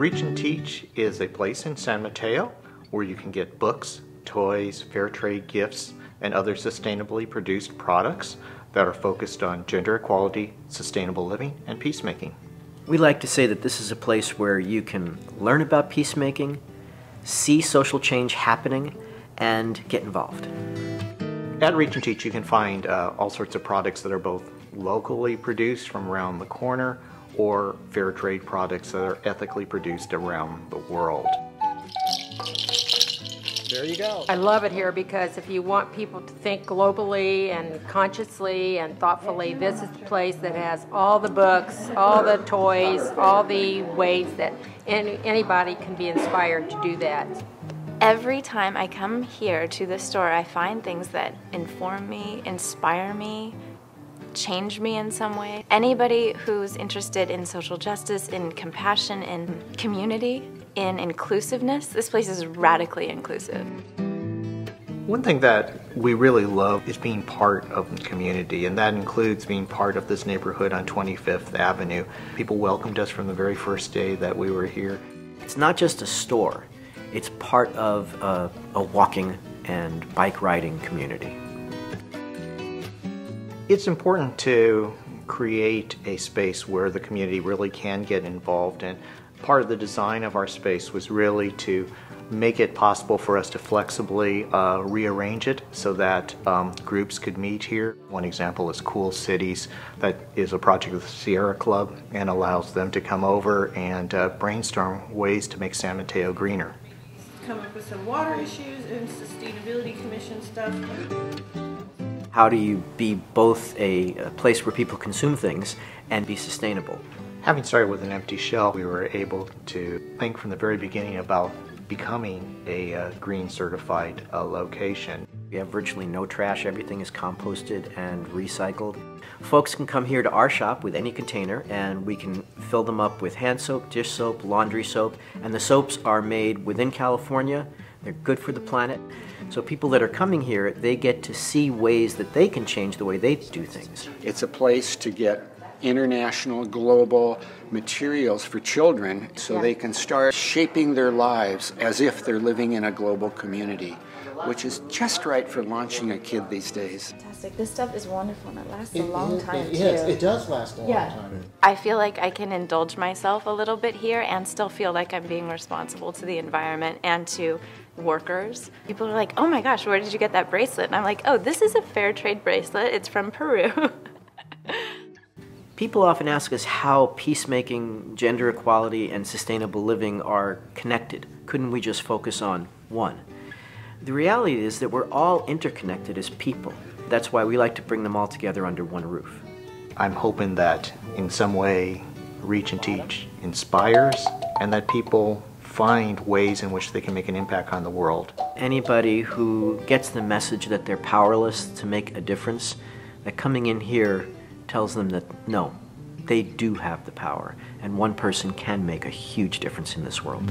Reach and Teach is a place in San Mateo where you can get books, toys, fair trade gifts, and other sustainably produced products that are focused on gender equality, sustainable living, and peacemaking. We like to say that this is a place where you can learn about peacemaking, see social change happening, and get involved. At Reach and Teach you can find all sorts of products that are both locally produced from around the corner or fair trade products that are ethically produced around the world. There you go. I love it here because if you want people to think globally and consciously and thoughtfully, this is the place that has all the books, all the toys, all the ways that anybody can be inspired to do that. Every time I come here to the store, I find things that inform me, inspire me, change me in some way. Anybody who's interested in social justice, in compassion, in community, in inclusiveness, this place is radically inclusive. One thing that we really love is being part of the community, and that includes being part of this neighborhood on 25th Avenue. People welcomed us from the very first day that we were here. It's not just a store, it's part of a walking and bike riding community. It's important to create a space where the community really can get involved, and part of the design of our space was really to make it possible for us to flexibly rearrange it so that groups could meet here. One example is Cool Cities, that is a project of the Sierra Club and allows them to come over and brainstorm ways to make San Mateo greener. Come up with some water issues and sustainability commission stuff. How do you be both a place where people consume things and be sustainable? Having started with an empty shell, we were able to think from the very beginning about becoming a green certified location. We have virtually no trash. Everything is composted and recycled. Folks can come here to our shop with any container and we can fill them up with hand soap, dish soap, laundry soap, and the soaps are made within California. They're good for the planet. So people that are coming here, they get to see ways that they can change the way they do things. It's a place to get international, global materials for children so they can start shaping their lives as if they're living in a global community, which is just right for launching a kid these days. Fantastic. This stuff is wonderful and it lasts a long time too. Yes, it does last a long time. I feel like I can indulge myself a little bit here and still feel like I'm being responsible to the environment and to workers. People are like, oh my gosh, where did you get that bracelet? And I'm like, oh, this is a fair trade bracelet. It's from Peru. People often ask us how peacemaking, gender equality, and sustainable living are connected. Couldn't we just focus on one? The reality is that we're all interconnected as people. That's why we like to bring them all together under one roof. I'm hoping that in some way Reach and Teach inspires and that people find ways in which they can make an impact on the world. Anybody who gets the message that they're powerless to make a difference, that coming in here tells them that no, they do have the power and one person can make a huge difference in this world.